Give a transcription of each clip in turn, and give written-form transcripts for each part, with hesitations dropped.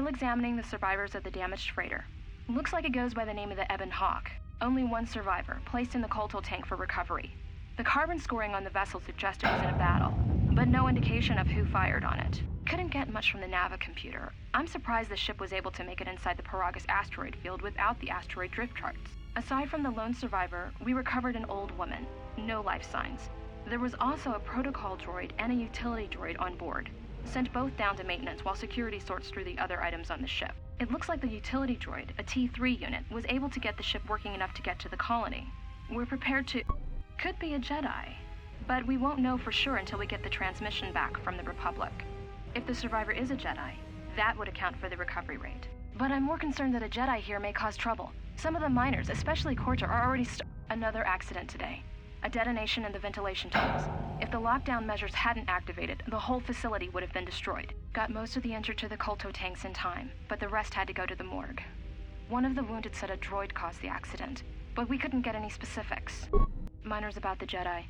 Still examining the survivors of the damaged freighter. Looks like it goes by the name of the Ebon Hawk. Only one survivor, placed in the Kotor tank for recovery. The carbon scoring on the vessel suggested it was in a battle, but no indication of who fired on it. Couldn't get much from the Nava computer. I'm surprised the ship was able to make it inside the Paragus asteroid field without the asteroid drift charts. Aside from the lone survivor, we recovered an old woman. No life signs. There was also a protocol droid and a utility droid on board. Sent both down to maintenance while security sorts through the other items on the ship. It looks like the utility droid, a T3 unit, was able to get the ship working enough to get to the colony. We're prepared to... Could be a Jedi. But we won't know for sure until we get the transmission back from the Republic. If the survivor is a Jedi, that would account for the recovery rate. But I'm more concerned that a Jedi here may cause trouble. Some of the miners, especially Kotor, are already Another accident today. A detonation in the ventilation tunnels. If the lockdown measures hadn't activated, the whole facility would have been destroyed. Got most of the injured to the Kotor tanks in time, but the rest had to go to the morgue. One of the wounded said a droid caused the accident, but we couldn't get any specifics. Minors about the Jedi.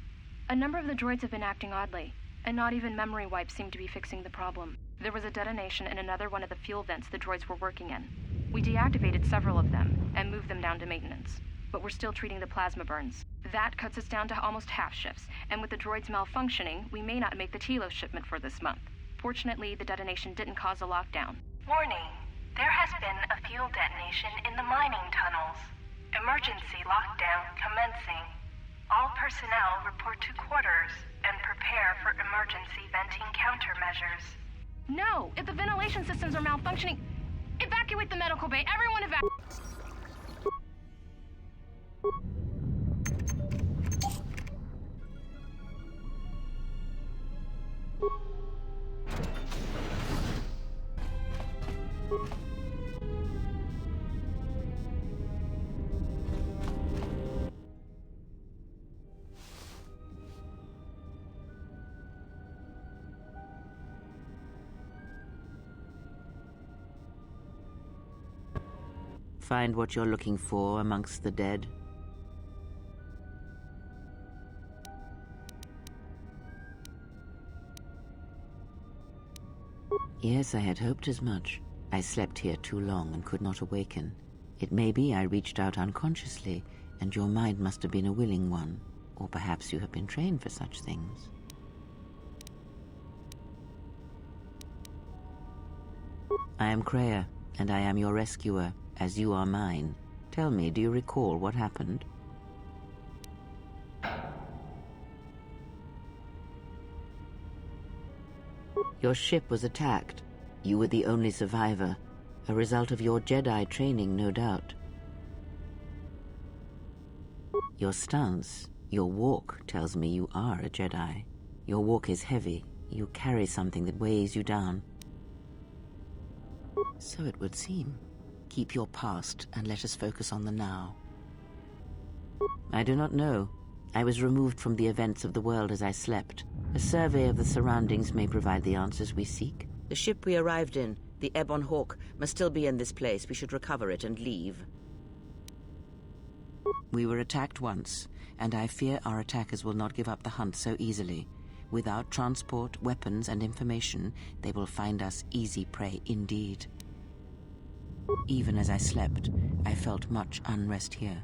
A number of the droids have been acting oddly, and not even memory wipes seem to be fixing the problem. There was a detonation in another one of the fuel vents the droids were working in. We deactivated several of them and moved them down to maintenance, but we're still treating the plasma burns. That cuts us down to almost half shifts, and with the droids malfunctioning, we may not make the Telos shipment for this month. Fortunately, the detonation didn't cause a lockdown. Warning, there has been a fuel detonation in the mining tunnels. Emergency lockdown commencing. All personnel report to quarters and prepare for emergency venting countermeasures. No! If the ventilation systems are malfunctioning, evacuate the medical bay! Everyone evacuate! Find what you're looking for amongst the dead? Yes, I had hoped as much. I slept here too long and could not awaken. It may be I reached out unconsciously, and your mind must have been a willing one. Or perhaps you have been trained for such things. I am Kreia, and I am your rescuer, as you are mine. Tell me, do you recall what happened? Your ship was attacked. You were the only survivor, a result of your Jedi training, no doubt. Your stance, your walk, tells me you are a Jedi. Your walk is heavy. You carry something that weighs you down. So it would seem. Keep your past and let us focus on the now. I do not know. I was removed from the events of the world as I slept. A survey of the surroundings may provide the answers we seek. The ship we arrived in, the Ebon Hawk, must still be in this place. We should recover it and leave. We were attacked once, and I fear our attackers will not give up the hunt so easily. Without transport, weapons, and information, they will find us easy prey indeed. Even as I slept, I felt much unrest here.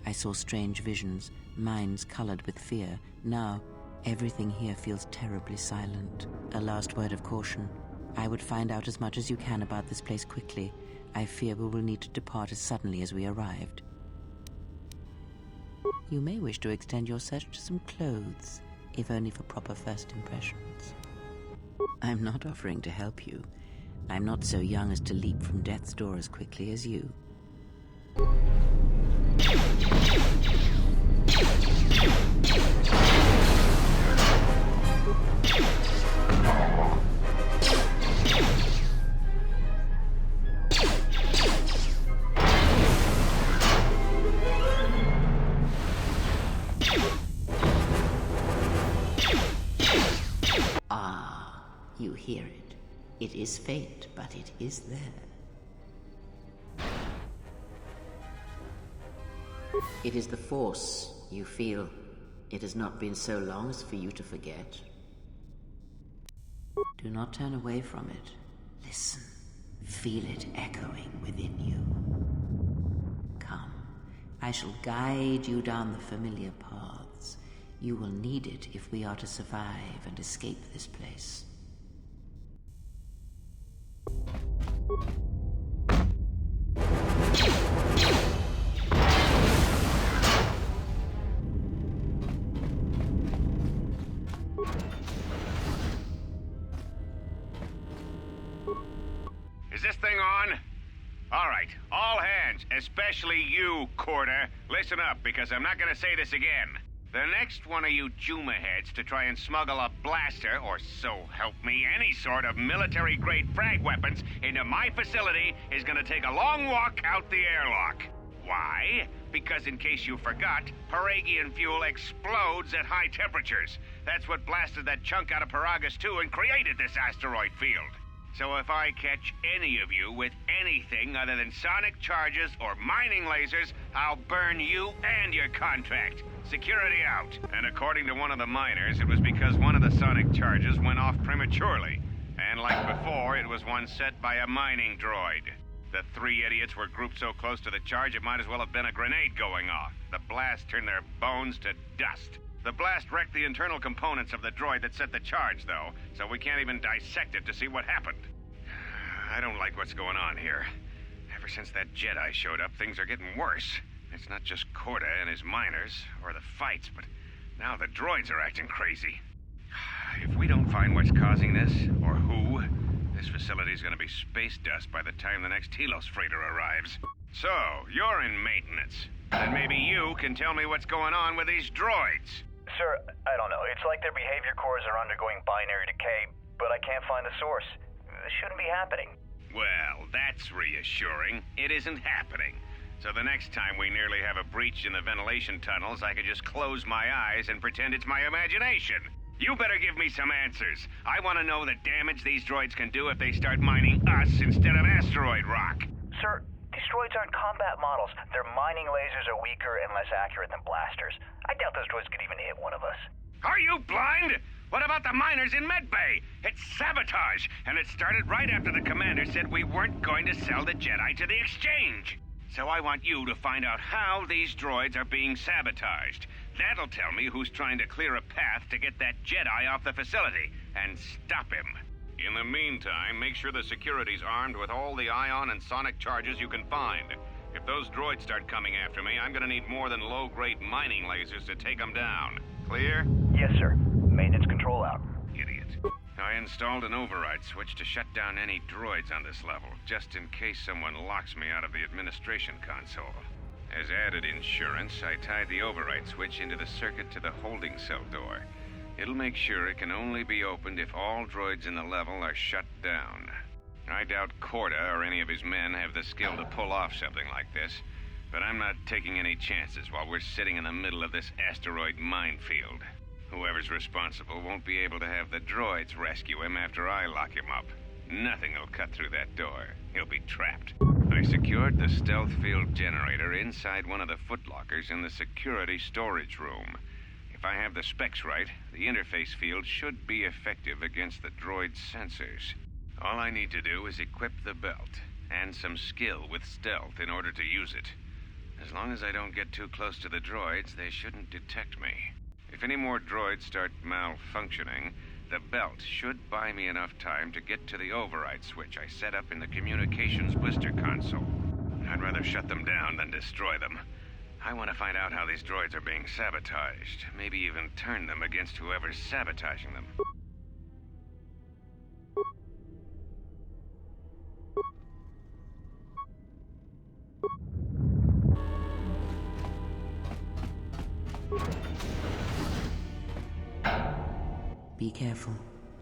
I saw strange visions, minds colored with fear. Now, everything here feels terribly silent. A last word of caution. I would find out as much as you can about this place quickly. I fear we will need to depart as suddenly as we arrived. You may wish to extend your search to some clothes, if only for proper first impressions. I'm not offering to help you. I'm not so young as to leap from death's door as quickly as you. Ah, you hear it. It is faint, but it is there. It is the Force, you feel. It has not been so long as for you to forget. Do not turn away from it. Listen. Feel it echoing within you. Come, I shall guide you down the familiar paths. You will need it if we are to survive and escape this place. Is this thing on? All right, all hands, especially you, Kotor, listen up, because I'm not gonna say this again. The next one of you Juma heads to try and smuggle a blaster, or so help me, any sort of military-grade frag weapons into my facility is gonna take a long walk out the airlock. Why? Because in case you forgot, Paragian fuel explodes at high temperatures. That's what blasted that chunk out of Paragus 2 and created this asteroid field. So if I catch any of you with anything other than sonic charges or mining lasers, I'll burn you and your contract. Security out. And according to one of the miners, it was because one of the sonic charges went off prematurely. And like before, it was one set by a mining droid. The three idiots were grouped so close to the charge, it might as well have been a grenade going off. The blast turned their bones to dust. The blast wrecked the internal components of the droid that set the charge, though, so we can't even dissect it to see what happened. I don't like what's going on here. Ever since that Jedi showed up, things are getting worse. It's not just Kotor and his miners, or the fights, but now the droids are acting crazy. If we don't find what's causing this, or who, this facility's gonna be space dust by the time the next Telos freighter arrives. So, you're in maintenance. Then maybe you can tell me what's going on with these droids. Sir, I don't know. It's like their behavior cores are undergoing binary decay, but I can't find the source. This shouldn't be happening. Well, that's reassuring. It isn't happening. So the next time we nearly have a breach in the ventilation tunnels, I could just close my eyes and pretend it's my imagination. You better give me some answers. I want to know the damage these droids can do if they start mining us instead of asteroid rock. Sir, these droids aren't combat models. Their mining lasers are weaker and less accurate than blasters. I doubt those droids could even hit one of us. Are you blind? What about the miners in Medbay? It's sabotage, and it started right after the commander said we weren't going to sell the Jedi to the exchange. So I want you to find out how these droids are being sabotaged. That'll tell me who's trying to clear a path to get that Jedi off the facility, and stop him. In the meantime, make sure the security's armed with all the ion and sonic charges you can find. If those droids start coming after me, I'm gonna need more than low-grade mining lasers to take them down. Clear? Yes, sir. Maintenance control out. Idiot. I installed an override switch to shut down any droids on this level, just in case someone locks me out of the administration console. As added insurance, I tied the override switch into the circuit to the holding cell door. It'll make sure it can only be opened if all droids in the level are shut down. I doubt Kotor or any of his men have the skill to pull off something like this, but I'm not taking any chances while we're sitting in the middle of this asteroid minefield. Whoever's responsible won't be able to have the droids rescue him after I lock him up. Nothing will cut through that door. He'll be trapped. I secured the stealth field generator inside one of the footlockers in the security storage room. If I have the specs right, the interface field should be effective against the droid's sensors. All I need to do is equip the belt, and some skill with stealth in order to use it. As long as I don't get too close to the droids, they shouldn't detect me. If any more droids start malfunctioning, the belt should buy me enough time to get to the override switch I set up in the communications blister console. I'd rather shut them down than destroy them. I want to find out how these droids are being sabotaged, maybe even turn them against whoever's sabotaging them. Be careful.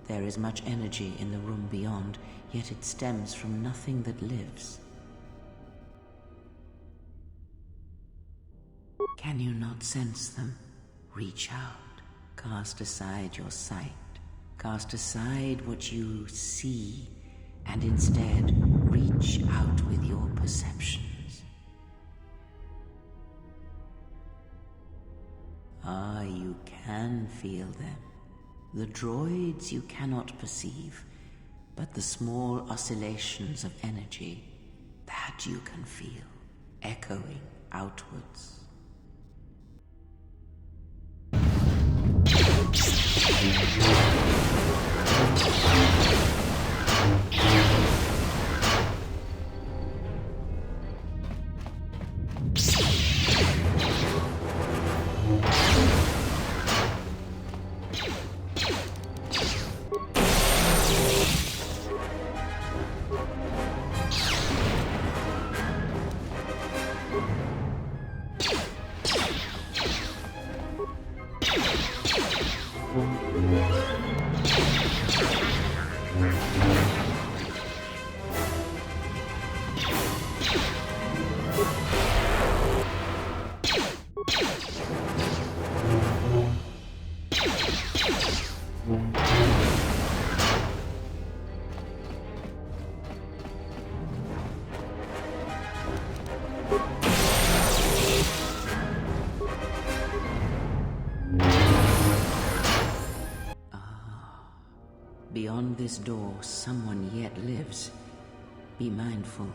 There is much energy in the room beyond, yet it stems from nothing that lives. Can you not sense them? Reach out. Cast aside your sight. Cast aside what you see, and instead reach out with your perceptions. Ah, you can feel them. The droids you cannot perceive, but the small oscillations of energy that you can feel echoing outwards. Beyond this door, someone yet lives. Be mindful.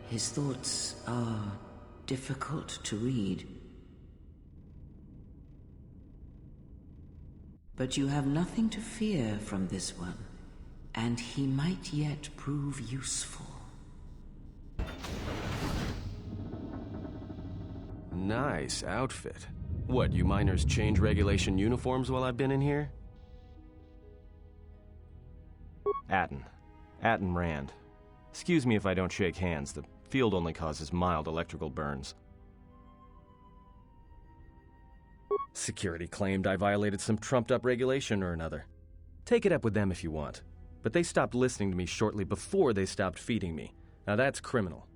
His thoughts are difficult to read. But you have nothing to fear from this one, and he might yet prove useful. Nice outfit. What, you miners change regulation uniforms while I've been in here? Atten Rand. Excuse me if I don't shake hands. The field only causes mild electrical burns. Security claimed I violated some trumped-up regulation or another. Take it up with them if you want. But they stopped listening to me shortly before they stopped feeding me. Now that's criminal.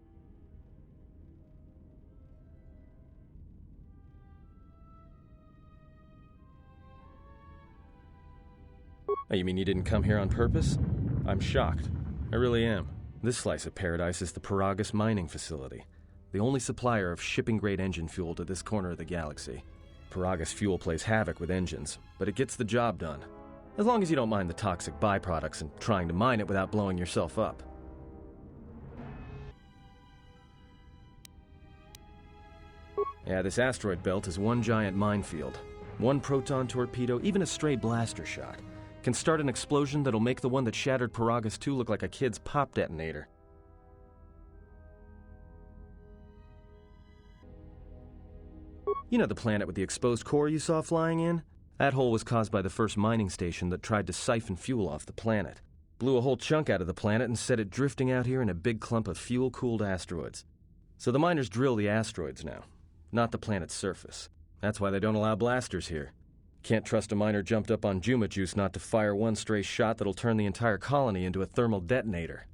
Oh, you mean you didn't come here on purpose? I'm shocked. I really am. This slice of paradise is the Paragus mining facility, the only supplier of shipping-grade engine fuel to this corner of the galaxy. Paragus fuel plays havoc with engines, but it gets the job done. As long as you don't mind the toxic byproducts and trying to mine it without blowing yourself up. Yeah, this asteroid belt is one giant minefield. One proton torpedo, even a stray blaster shot, can start an explosion that'll make the one that shattered Paragus 2 look like a kid's pop detonator. You know the planet with the exposed core you saw flying in? That hole was caused by the first mining station that tried to siphon fuel off the planet. Blew a whole chunk out of the planet and set it drifting out here in a big clump of fuel-cooled asteroids. So the miners drill the asteroids now, not the planet's surface. That's why they don't allow blasters here. Can't trust a miner jumped up on Juma juice not to fire one stray shot that'll turn the entire colony into a thermal detonator.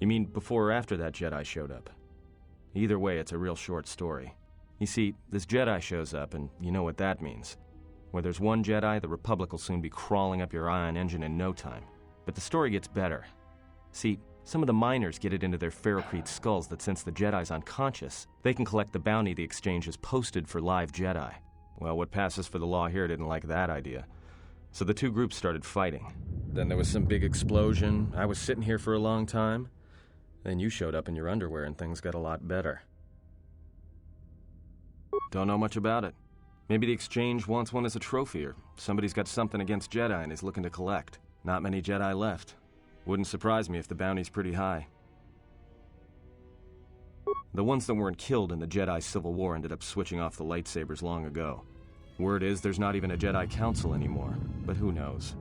You mean before or after that Jedi showed up? Either way, it's a real short story. You see, this Jedi shows up, and you know what that means. Where there's one Jedi, the Republic will soon be crawling up your ion engine in no time. But the story gets better. See, some of the miners get it into their ferrocrete skulls that since the Jedi's unconscious, they can collect the bounty the exchange has posted for live Jedi. Well, what passes for the law here didn't like that idea. So the two groups started fighting. Then there was some big explosion. I was sitting here for a long time. Then you showed up in your underwear and things got a lot better. Don't know much about it. Maybe the exchange wants one as a trophy, or somebody's got something against Jedi and is looking to collect. Not many Jedi left. Wouldn't surprise me if the bounty's pretty high. The ones that weren't killed in the Jedi Civil War ended up switching off the lightsabers long ago. Word is there's not even a Jedi Council anymore, but who knows?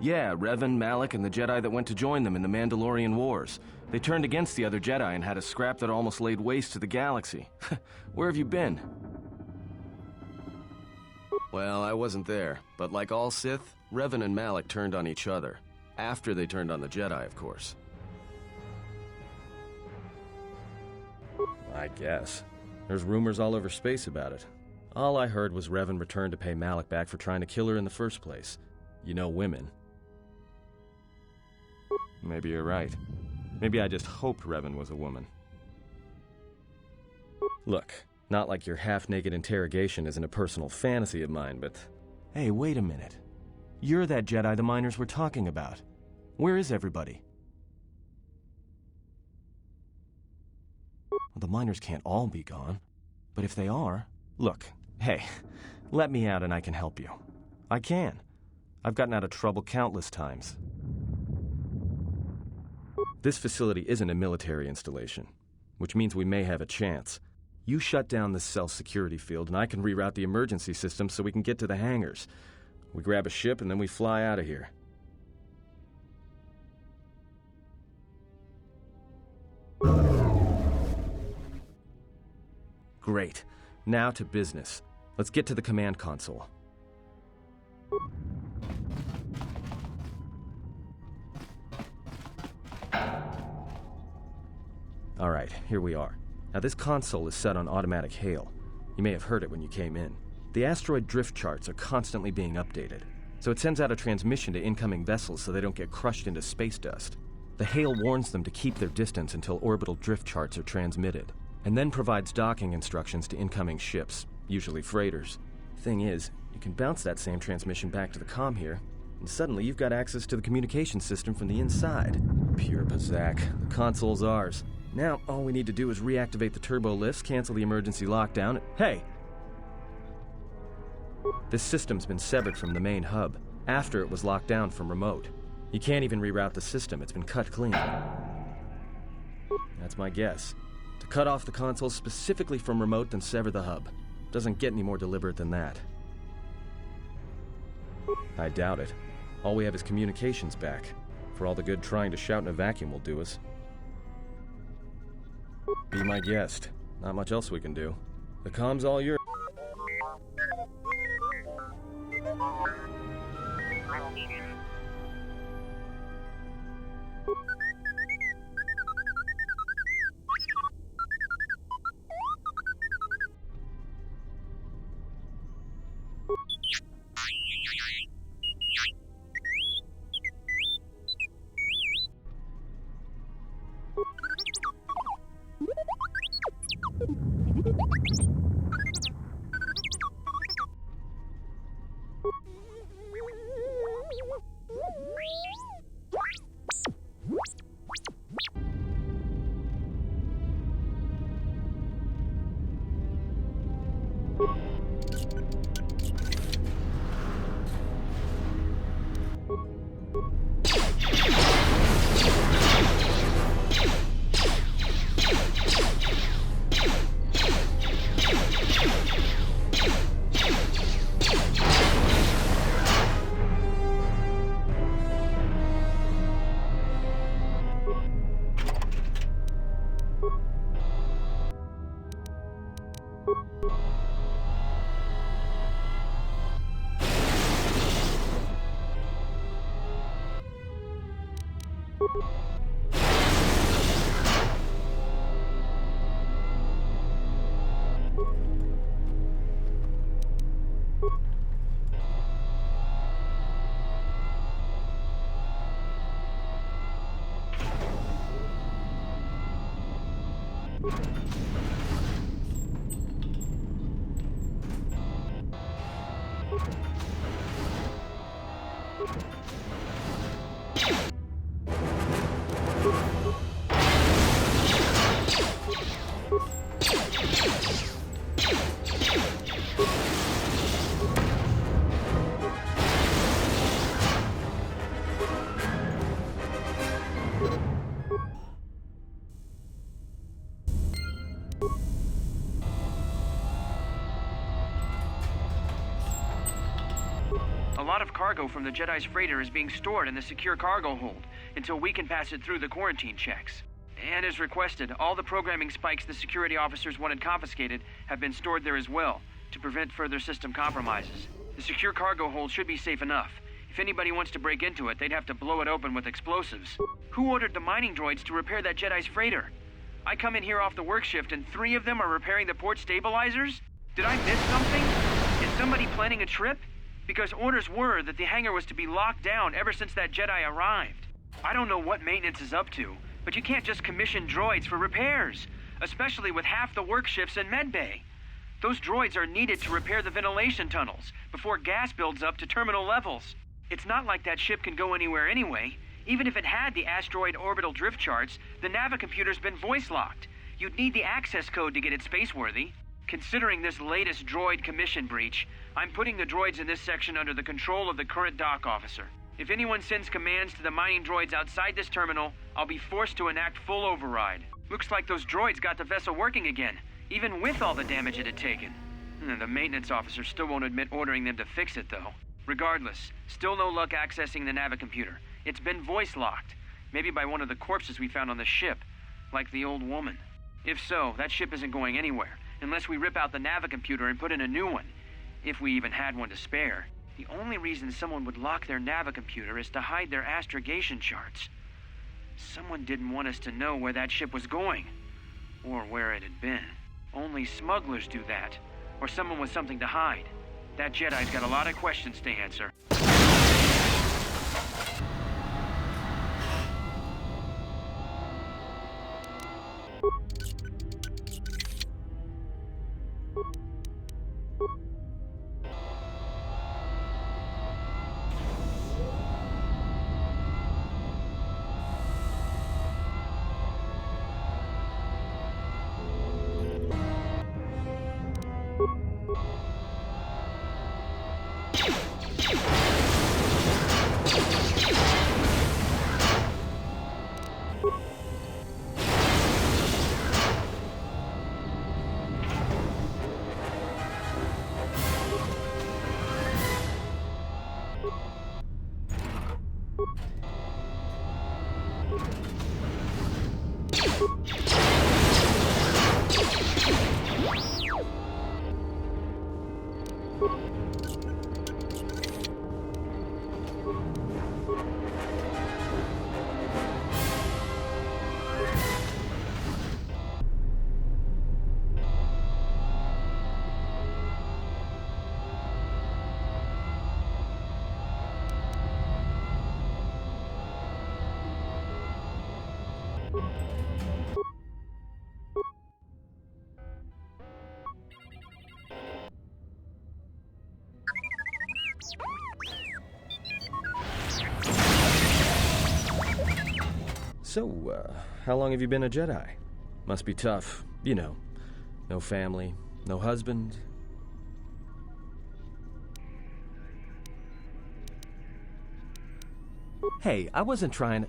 Yeah, Revan, Malak, and the Jedi that went to join them in the Mandalorian Wars. They turned against the other Jedi and had a scrap that almost laid waste to the galaxy. Where have you been? Well, I wasn't there, but like all Sith, Revan and Malak turned on each other. After they turned on the Jedi, of course. I guess. There's rumors all over space about it. All I heard was Revan returned to pay Malak back for trying to kill her in the first place. You know women. Maybe you're right. Maybe I just hoped Revan was a woman. Look, not like your half-naked interrogation isn't a personal fantasy of mine, but Hey, wait a minute. You're that Jedi the miners were talking about. Where is everybody? Well, the miners can't all be gone. But if they are... Look, hey, let me out and I can help you. I can. I've gotten out of trouble countless times. This facility isn't a military installation, which means we may have a chance. You shut down this cell's security field and I can reroute the emergency system so we can get to the hangars. We grab a ship and then we fly out of here. Great. Now to business. Let's get to the command console. All right, here we are. Now this console is set on automatic hail. You may have heard it when you came in. The asteroid drift charts are constantly being updated, so it sends out a transmission to incoming vessels so they don't get crushed into space dust. The hail warns them to keep their distance until orbital drift charts are transmitted, and then provides docking instructions to incoming ships, usually freighters. Thing is, you can bounce that same transmission back to the comm here, and suddenly you've got access to the communication system from the inside. Pure Pazak. The console's ours. Now, all we need to do is reactivate the turbo lifts, cancel the emergency lockdown. Hey! This system's been severed from the main hub, after it was locked down from remote. You can't even reroute the system, it's been cut clean. That's my guess. To cut off the console specifically from remote, then sever the hub. Doesn't get any more deliberate than that. I doubt it. All we have is communications back. For all the good trying to shout in a vacuum will do us. Be my guest. Not much else we can do. The comm's all yours. A lot of cargo from the Jedi's freighter is being stored in the secure cargo hold until we can pass it through the quarantine checks. And as requested, all the programming spikes the security officers wanted confiscated have been stored there as well, to prevent further system compromises. The secure cargo hold should be safe enough. If anybody wants to break into it, they'd have to blow it open with explosives. Who ordered the mining droids to repair that Jedi's freighter? I come in here off the work shift and 3 of them are repairing the port stabilizers? Did I miss something? Is somebody planning a trip? Because orders were that the hangar was to be locked down ever since that Jedi arrived. I don't know what maintenance is up to, but you can't just commission droids for repairs, especially with half the work shifts in medbay. Those droids are needed to repair the ventilation tunnels before gas builds up to terminal levels. It's not like that ship can go anywhere anyway. Even if it had the asteroid orbital drift charts, the navicomputer's been voice-locked. You'd need the access code to get it spaceworthy. Considering this latest droid commission breach, I'm putting the droids in this section under the control of the current dock officer. If anyone sends commands to the mining droids outside this terminal, I'll be forced to enact full override. Looks like those droids got the vessel working again, even with all the damage it had taken. The maintenance officer still won't admit ordering them to fix it, though. Regardless, still no luck accessing the navicomputer. It's been voice-locked, maybe by one of the corpses we found on the ship, like the old woman. If so, that ship isn't going anywhere, unless we rip out the navicomputer and put in a new one, if we even had one to spare. The only reason someone would lock their navicomputer is to hide their astrogation charts. Someone didn't want us to know where that ship was going, or where it had been. Only smugglers do that, or someone with something to hide. That Jedi's got a lot of questions to answer. So, how long have you been a Jedi? Must be tough, you know. No family, no husband. Hey, I wasn't trying to...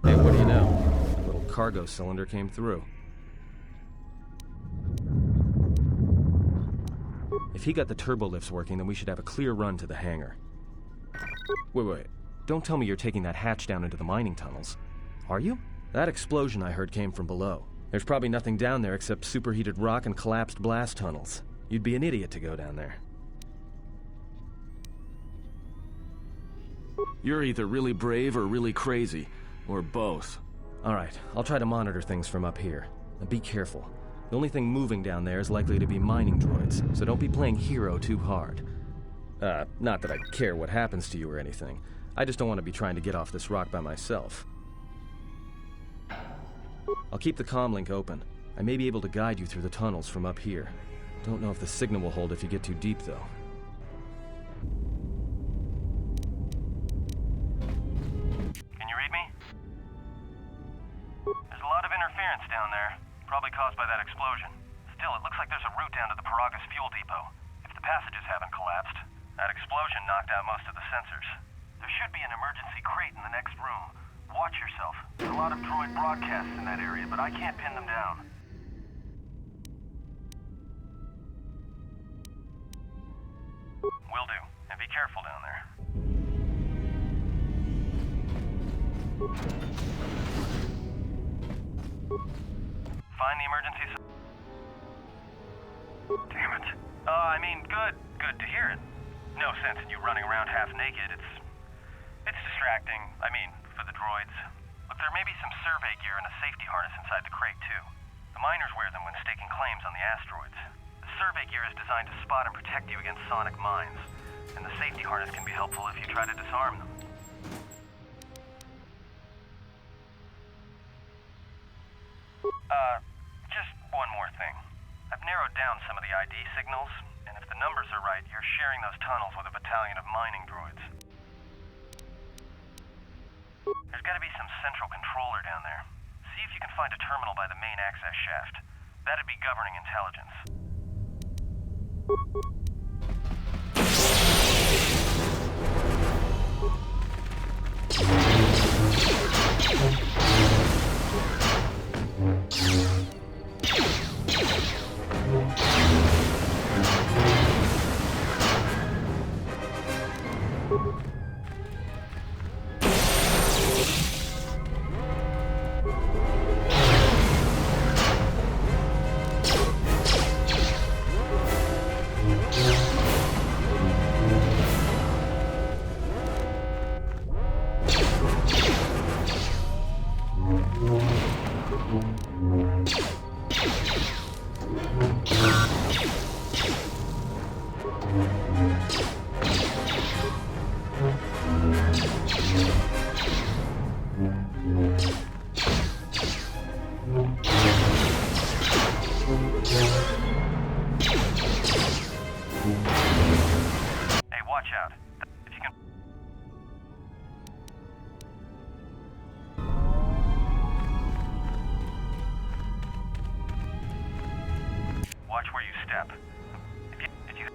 Hey, what do you know? A little cargo cylinder came through. If he got the turbo lifts working, then we should have a clear run to the hangar. Wait. Don't tell me you're taking that hatch down into the mining tunnels. Are you? That explosion I heard came from below. There's probably nothing down there except superheated rock and collapsed blast tunnels. You'd be an idiot to go down there. You're either really brave or really crazy, or both. Alright, I'll try to monitor things from up here. Now be careful. The only thing moving down there is likely to be mining droids, so don't be playing hero too hard. Not that I care what happens to you or anything. I just don't want to be trying to get off this rock by myself. I'll keep the comlink open. I may be able to guide you through the tunnels from up here. Don't know if the signal will hold if you get too deep, though. Can you read me? There's a lot of interference down there, probably caused by that explosion. Still, it looks like there's a route down to the Paragas fuel depot. If the passages haven't collapsed, that explosion knocked out most of the sensors. There should be an emergency crate in the next room. Watch yourself. There's a lot of droid broadcasts in that area, but I can't pin them down. Will do. And be careful down there. Find the emergency... Damn it. Good to hear it. No sense in you running around half naked. It's distracting. I mean, for the droids. Look, there may be some survey gear and a safety harness inside the crate, too. The miners wear them when staking claims on the asteroids. The survey gear is designed to spot and protect you against sonic mines, and the safety harness can be helpful if you try to disarm them. Just one more thing. I've narrowed down some of the ID signals, and if the numbers are right, you're sharing those tunnels with a battalion of mining droids. There's gotta be some central controller down there. See if you can find a terminal by the main access shaft. That'd be governing intelligence. Hey, watch out. If you can... Watch where you step. If you...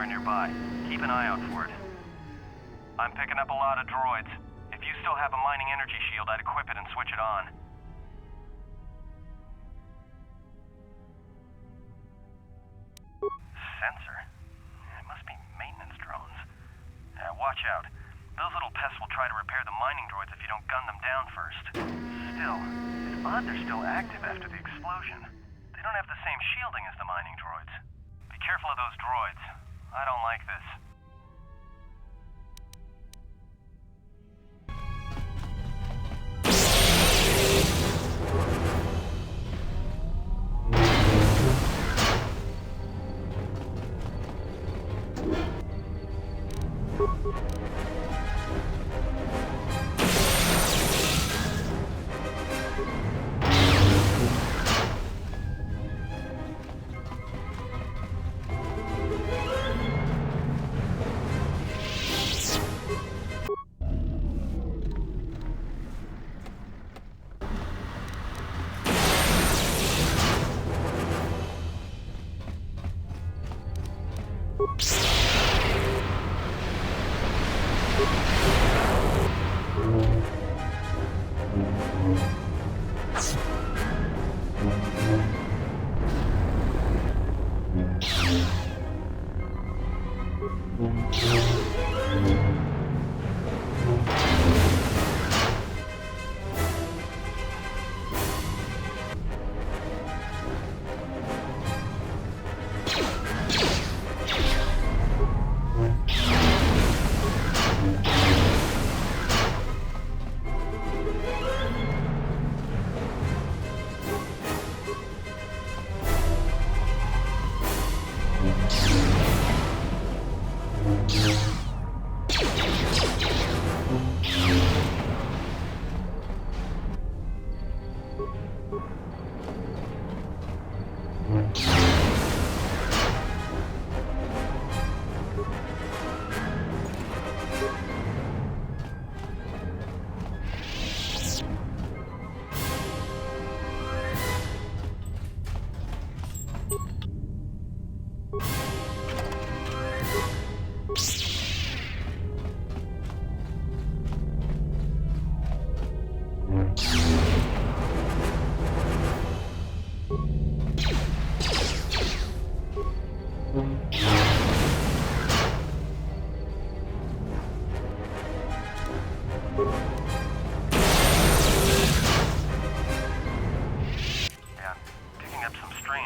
nearby. Keep an eye out for it. I'm picking up a lot of droids. If you still have a mining energy shield, I'd equip it and switch it on. Sensor? It must be maintenance drones. Watch out. Those little pests will try to repair the mining droids if you don't gun them down first. Still, it's odd they're still active after the explosion. They don't have the same shielding as the mining droids. Be careful of those droids. I don't like this.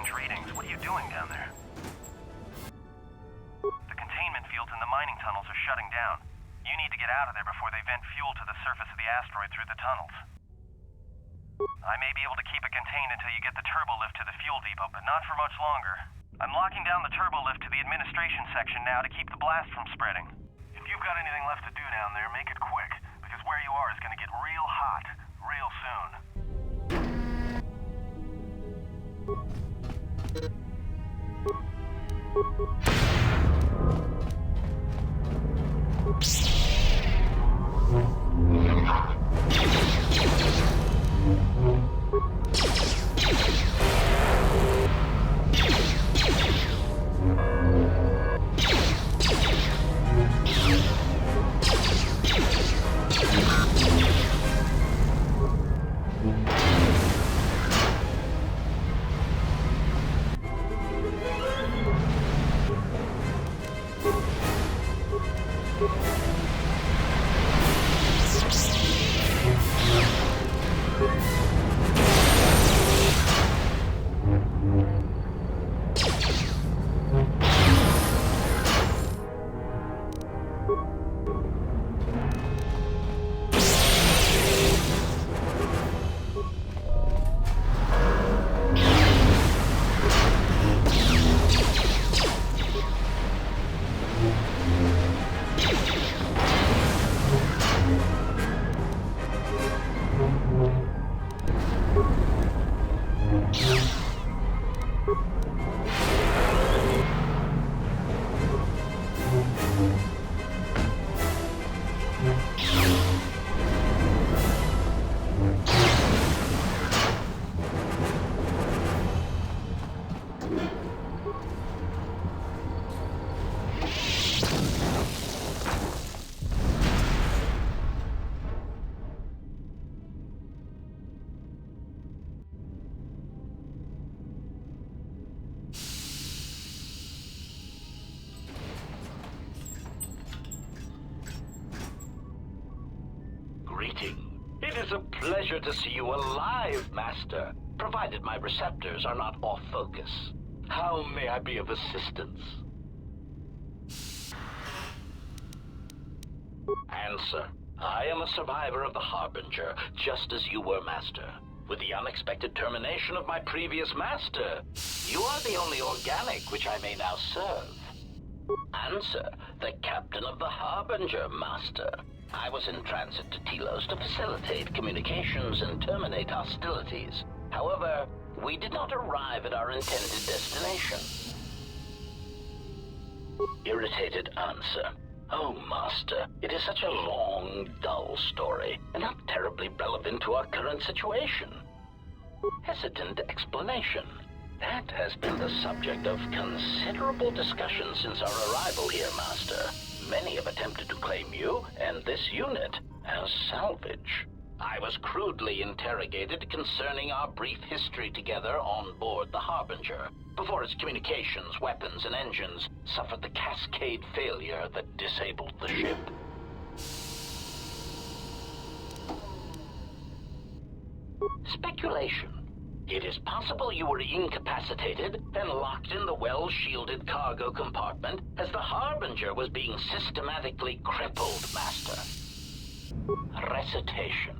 strange readings. What are you doing down there? The containment fields in the mining tunnels are shutting down. You need to get out of there before they vent fuel to the surface of the asteroid through the tunnels. I may be able to keep it contained until you get the turbo lift to the fuel depot, but not for much longer. I'm locking down the turbo lift to the administration section now to keep the blast from spreading. If you've got anything left to do down there, make it quick, because where you are is going to get real hot real soon. It is a pleasure to see you alive, Master, provided my receptors are not off focus. How may I be of assistance? Answer. I am a survivor of the Harbinger, just as you were, Master. With the unexpected termination of my previous Master, you are the only organic which I may now serve. Answer. The Captain of the Harbinger, Master. I was in transit to Telos to facilitate communications and terminate hostilities. However, we did not arrive at our intended destination. Irritated answer. Oh, Master, it is such a long, dull story, and not terribly relevant to our current situation. Hesitant explanation. That has been the subject of considerable discussion since our arrival here, Master. Many have attempted to claim you and this unit as salvage. I was crudely interrogated concerning our brief history together on board the Harbinger, before its communications, weapons, and engines suffered the cascade failure that disabled the ship. Speculation. It is possible you were incapacitated and locked in the well-shielded cargo compartment as the Harbinger was being systematically crippled, Master. Recitation.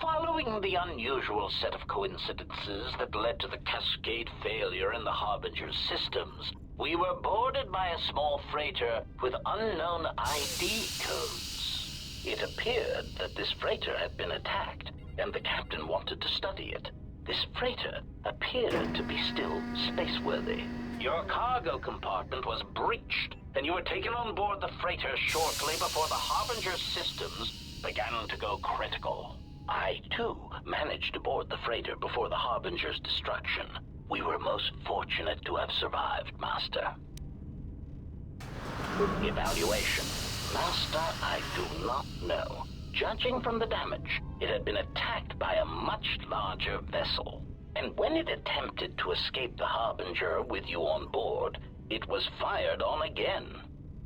Following the unusual set of coincidences that led to the cascade failure in the Harbinger's systems, we were boarded by a small freighter with unknown ID codes. It appeared that this freighter had been attacked, and the captain wanted to study it. This freighter appeared to be still spaceworthy. Your cargo compartment was breached, and you were taken on board the freighter shortly before the Harbinger's systems began to go critical. I, too, managed to board the freighter before the Harbinger's destruction. We were most fortunate to have survived, Master. Evaluation. Master, I do not know. Judging from the damage, it had been attacked by a much larger vessel. And when it attempted to escape the Harbinger with you on board, it was fired on again.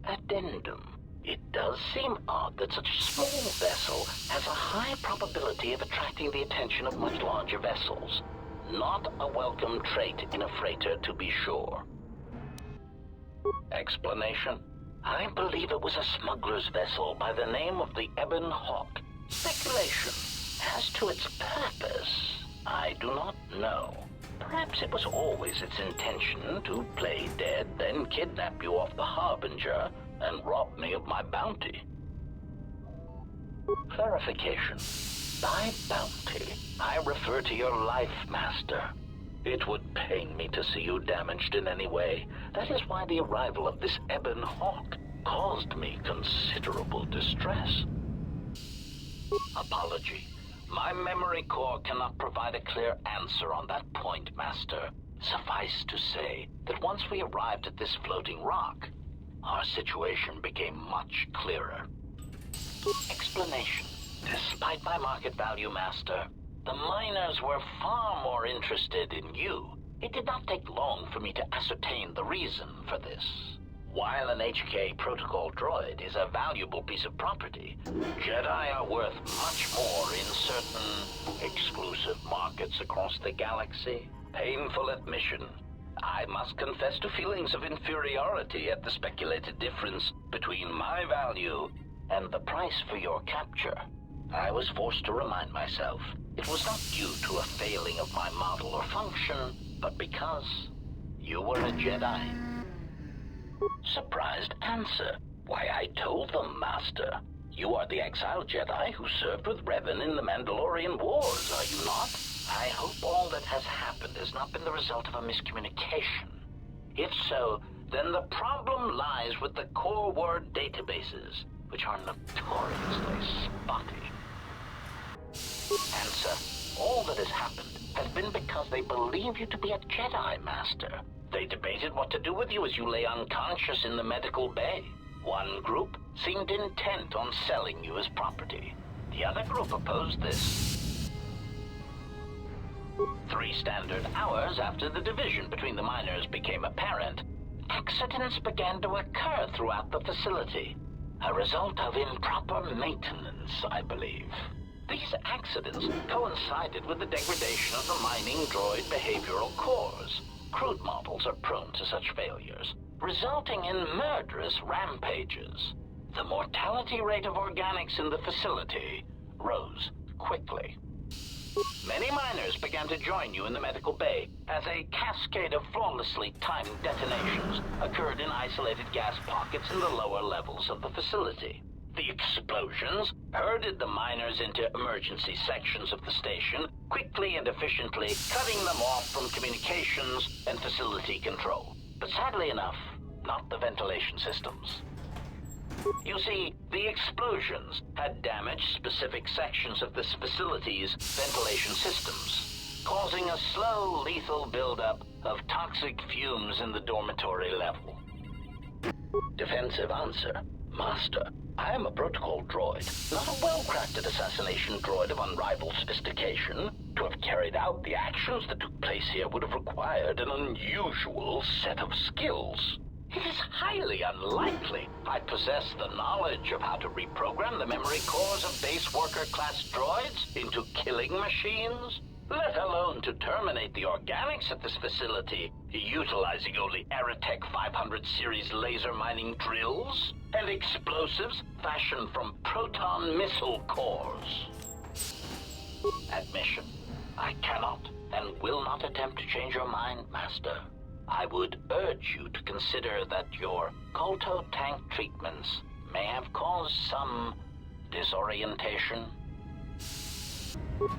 Addendum. It does seem odd that such a small vessel has a high probability of attracting the attention of much larger vessels. Not a welcome trait in a freighter, to be sure. Explanation? I believe it was a smuggler's vessel by the name of the Ebon Hawk. Speculation. As to its purpose, I do not know. Perhaps it was always its intention to play dead, then kidnap you off the Harbinger and rob me of my bounty. Clarification. By bounty, I refer to your life, Master. It would pain me to see you damaged in any way. That is why the arrival of this Ebon Hawk caused me considerable distress. Apology. My memory core cannot provide a clear answer on that point, Master. Suffice to say that once we arrived at this floating rock, our situation became much clearer. Explanation. Despite my market value, Master, the miners were far more interested in you. It did not take long for me to ascertain the reason for this. While an HK protocol droid is a valuable piece of property, Jedi are worth much more in certain exclusive markets across the galaxy. Painful admission. I must confess to feelings of inferiority at the speculated difference between my value and the price for your capture. I was forced to remind myself it was not due to a failing of my model or function, but because you were a Jedi. Surprised answer. Why, I told them, Master. You are the exiled Jedi who served with Revan in the Mandalorian Wars, are you not? I hope all that has happened has not been the result of a miscommunication. If so, then the problem lies with the core word databases, which are notoriously spotty. Answer. All that has happened has been because they believe you to be a Jedi, Master. They debated what to do with you as you lay unconscious in the medical bay. One group seemed intent on selling you as property. The other group opposed this. 3 standard hours after the division between the miners became apparent, accidents began to occur throughout the facility. A result of improper maintenance, I believe. These accidents coincided with the degradation of the mining droid behavioral cores. Crude models are prone to such failures, resulting in murderous rampages. The mortality rate of organics in the facility rose quickly. Many miners began to join you in the medical bay as a cascade of flawlessly timed detonations occurred in isolated gas pockets in the lower levels of the facility. The explosions herded the miners into emergency sections of the station, quickly and efficiently cutting them off from communications and facility control. But sadly enough, not the ventilation systems. You see, the explosions had damaged specific sections of this facility's ventilation systems, causing a slow, lethal buildup of toxic fumes in the dormitory level. Defensive answer. Master, I am a protocol droid, not a well-crafted assassination droid of unrivaled sophistication. To have carried out the actions that took place here would have required an unusual set of skills. It is highly unlikely I possess the knowledge of how to reprogram the memory cores of base worker-class droids into killing machines, let alone to terminate the organics at this facility, utilizing only Aerotech 500 series laser mining drills and explosives fashioned from proton missile cores. Admission. I cannot and will not attempt to change your mind, Master. I would urge you to consider that your Kotor tank treatments may have caused some disorientation.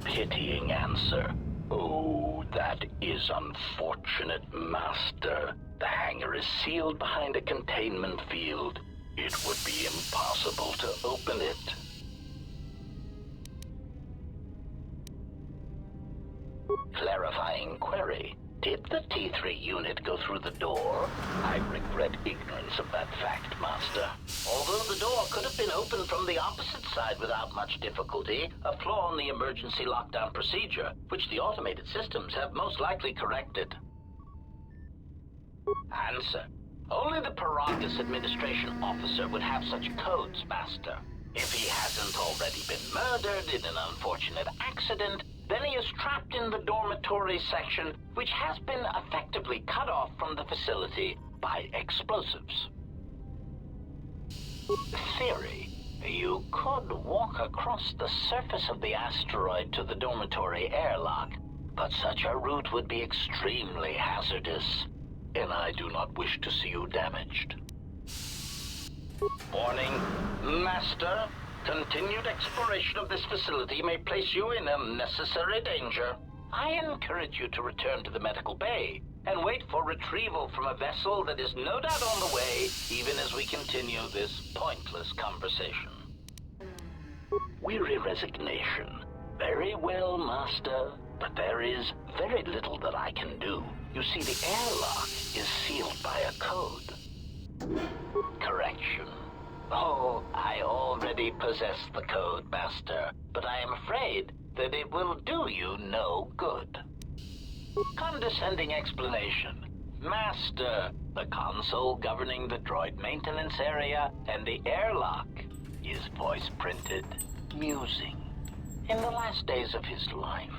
Pitying answer. Oh, that is unfortunate, Master. The hangar is sealed behind a containment field. It would be impossible to open it. Clarifying query. Did the T3 unit go through the door? I regret ignorance of that fact, Master. Although the door could have been opened from the opposite side without much difficulty, a flaw in the emergency lockdown procedure, which the automated systems have most likely corrected. Answer. Only the Paragus administration officer would have such codes, Master. If he hasn't already been murdered in an unfortunate accident, Then he is trapped in the dormitory section, which has been effectively cut off from the facility by explosives. Theory. You could walk across the surface of the asteroid to the dormitory airlock, but such a route would be extremely hazardous, and I do not wish to see you damaged. Warning, Master. Continued exploration of this facility may place you in unnecessary danger. I encourage you to return to the medical bay and wait for retrieval from a vessel that is no doubt on the way, even as we continue this pointless conversation. Weary resignation. Very well, Master, but there is very little that I can do. You see, the airlock is sealed by a code. Correction. Oh, I already possess the code, Master, but I am afraid that it will do you no good. Condescending explanation. Master, the console governing the droid maintenance area and the airlock is voice-printed. Musing. In the last days of his life,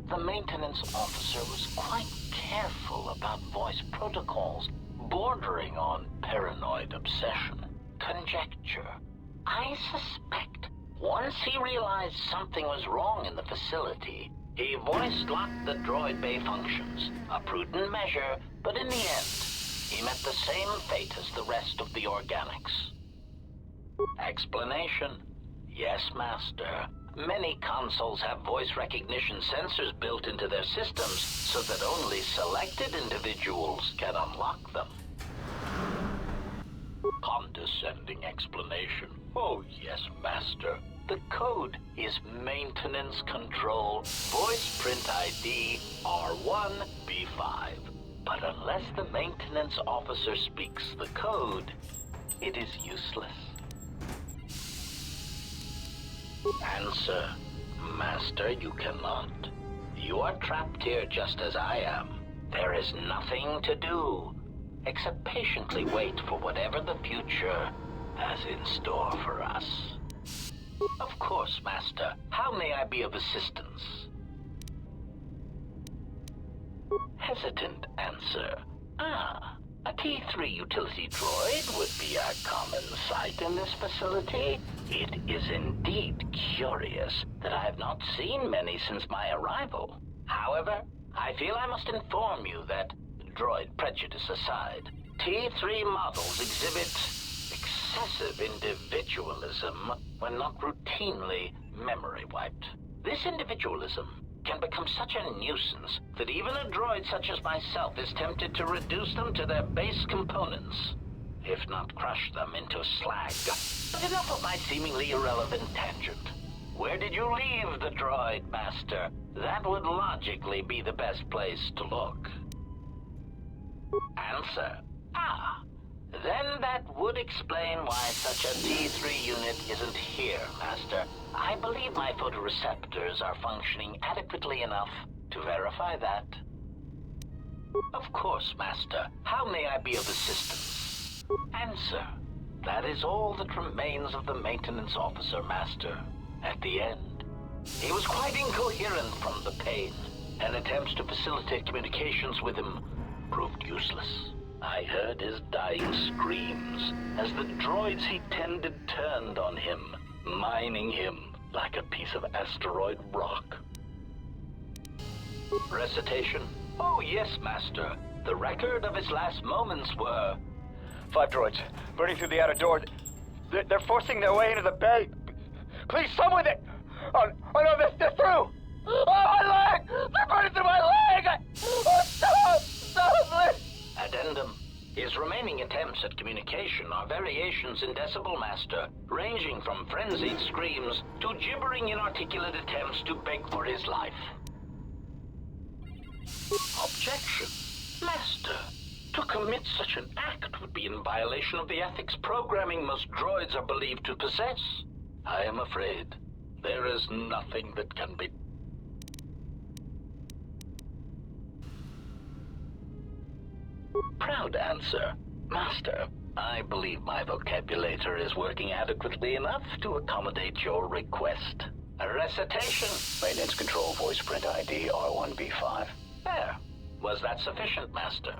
the maintenance officer was quite careful about voice protocols, bordering on paranoid obsession. Conjecture. I suspect once he realized something was wrong in the facility, he voice-locked the droid bay functions. A prudent measure, but in the end, he met the same fate as the rest of the organics. Explanation. Yes, Master. Many consoles have voice recognition sensors built into their systems so that only selected individuals can unlock them. Condescending explanation. Oh, yes, Master. The code is Maintenance Control Voice Print ID R1B5. But unless the maintenance officer speaks the code, it is useless. Answer. Master, you cannot. You are trapped here just as I am. There is nothing to do, except patiently wait for whatever the future has in store for us. Of course, Master. How may I be of assistance? Hesitant answer. A T3 utility droid would be a common sight in this facility. It is indeed curious that I have not seen many since my arrival. However, I feel I must inform you that, droid prejudice aside, T3 models exhibit excessive individualism when not routinely memory wiped. This individualism can become such a nuisance that even a droid such as myself is tempted to reduce them to their base components, if not crush them into slag. But enough of my seemingly irrelevant tangent. Where did you leave the droid, Master? That would logically be the best place to look. Answer. Then that would explain why such a T3 unit isn't here, Master. I believe my photoreceptors are functioning adequately enough to verify that. Of course, Master. How may I be of assistance? Answer. That is all that remains of the maintenance officer, Master. At the end, he was quite incoherent from the pain, and attempts to facilitate communications with him proved useless. I heard his dying screams as the droids he tended turned on him, mining him like a piece of asteroid rock. Recitation. Oh, yes, Master. The record of his last moments were... 5 droids, burning through the outer door. They're forcing their way into the bay. Please, someone that... Oh no, they're through! Oh, my leg! They're burning through my leg! Oh, stop, please! Addendum. His remaining attempts at communication are variations in decibel, Master, ranging from frenzied screams to gibbering inarticulate attempts to beg for his life. Objection. Master, to commit such an act would be in violation of the ethics programming most droids are believed to possess. I am afraid there is nothing that can be... Proud answer. Master, I believe my vocabulator is working adequately enough to accommodate your request. A recitation. Maintenance control voice print ID R1B5. There. Was that sufficient, Master?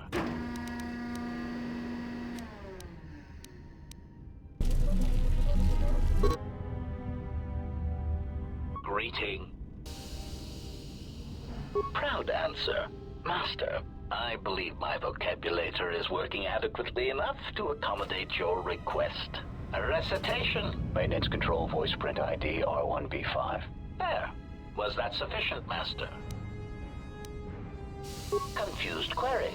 Greeting. Proud answer. Master, I believe my vocabulator is working adequately enough to accommodate your request. A recitation. Maintenance control voice print ID R1B5. There. Was that sufficient, Master? Confused query.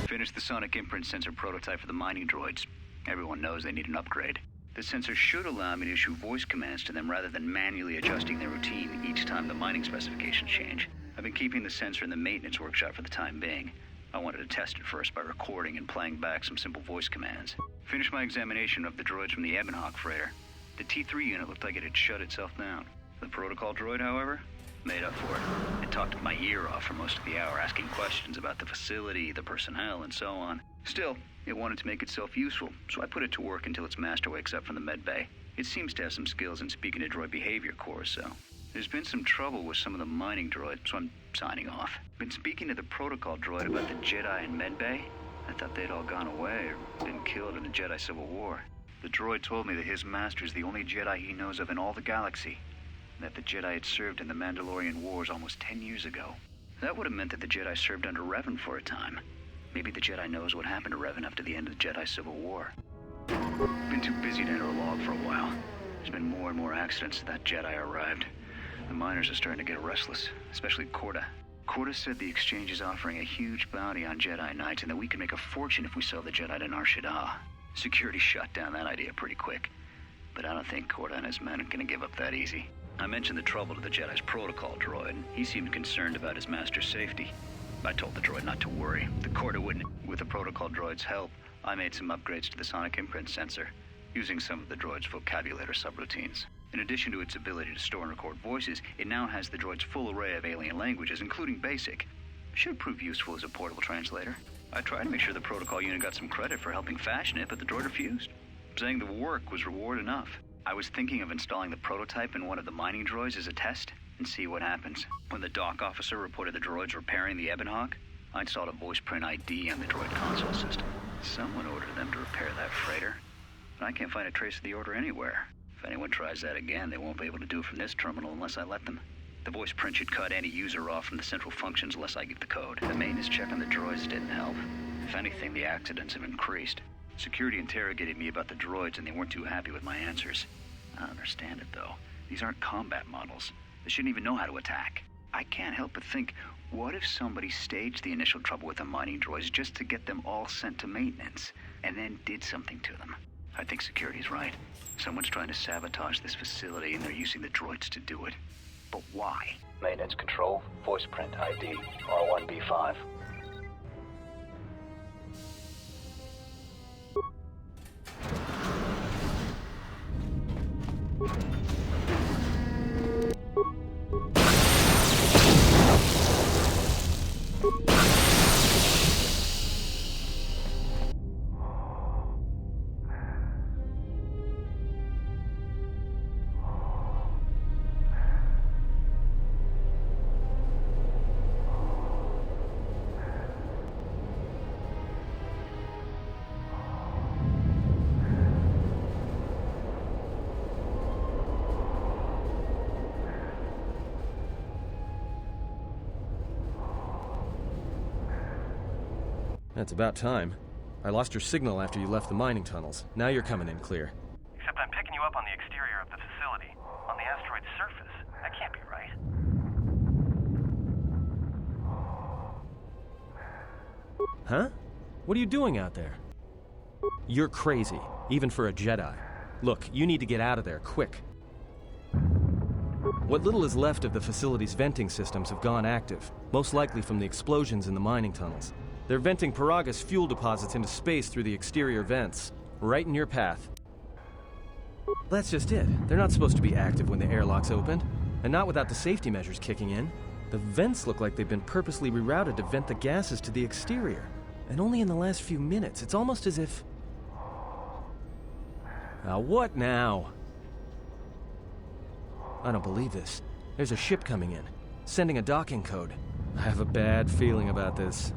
Finished the sonic imprint sensor prototype for the mining droids. Everyone knows they need an upgrade. The sensor should allow me to issue voice commands to them rather than manually adjusting their routine each time the mining specifications change. I've been keeping the sensor in the maintenance workshop for the time being. I wanted to test it first by recording and playing back some simple voice commands. Finished my examination of the droids from the Ebonhawk freighter. The T3 unit looked like it had shut itself down. The protocol droid, however, made up for it. It talked my ear off for most of the hour, asking questions about the facility, the personnel, and so on. Still, it wanted to make itself useful, so I put it to work until its master wakes up from the med bay. It seems to have some skills in speaking to droid behavior cores, so... There's been some trouble with some of the mining droids, so I'm signing off. Been speaking to the protocol droid about the Jedi in med bay. I thought they'd all gone away or been killed in the Jedi Civil War. The droid told me that his master is the only Jedi he knows of in all the galaxy, and that the Jedi had served in the Mandalorian Wars almost 10 years ago. That would have meant that the Jedi served under Revan for a time. Maybe the Jedi knows what happened to Revan after the end of the Jedi Civil War. Been too busy to enter a log for a while. There's been more and more accidents since that Jedi arrived. The miners are starting to get restless, especially Korta. Korta said the exchange is offering a huge bounty on Jedi Knights and that we can make a fortune if we sell the Jedi to Nar Shaddaa. Security shut down that idea pretty quick, but I don't think Korta and his men are gonna give up that easy. I mentioned the trouble to the Jedi's protocol droid. He seemed concerned about his master's safety. I told the droid not to worry. The Korta wouldn't. With the protocol droid's help, I made some upgrades to the sonic imprint sensor, using some of the droid's vocabulator subroutines. In addition to its ability to store and record voices, it now has the droid's full array of alien languages, including Basic. Should prove useful as a portable translator. I tried to make sure the protocol unit got some credit for helping fashion it, but the droid refused, saying the work was reward enough. I was thinking of installing the prototype in one of the mining droids as a test, and see what happens. When the dock officer reported the droids repairing the Ebonhawk, I installed a voice print ID on the droid console system. Someone ordered them to repair that freighter, but I can't find a trace of the order anywhere. If anyone tries that again, they won't be able to do it from this terminal unless I let them. The voice print should cut any user off from the central functions unless I give the code. The maintenance check on the droids didn't help. If anything, the accidents have increased. Security interrogated me about the droids and they weren't too happy with my answers. I don't understand it, though. These aren't combat models. They shouldn't even know how to attack. I can't help but think, what if somebody staged the initial trouble with the mining droids just to get them all sent to maintenance, and then did something to them? I think security's right. Someone's trying to sabotage this facility, and they're using the droids to do it. But why? Maintenance control, voice print ID, R1B5. That's about time. I lost your signal after you left the mining tunnels. Now you're coming in clear. Except I'm picking you up on the exterior of the facility, on the asteroid's surface. That can't be right. Huh? What are you doing out there? You're crazy, even for a Jedi. Look, you need to get out of there, quick. What little is left of the facility's venting systems have gone active, most likely from the explosions in the mining tunnels. They're venting Paraga's fuel deposits into space through the exterior vents, right in your path. That's just it. They're not supposed to be active when the airlock's opened, and not without the safety measures kicking in. The vents look like they've been purposely rerouted to vent the gases to the exterior, and only in the last few minutes. It's almost as if... Now what now? I don't believe this. There's a ship coming in, sending a docking code. I have a bad feeling about this.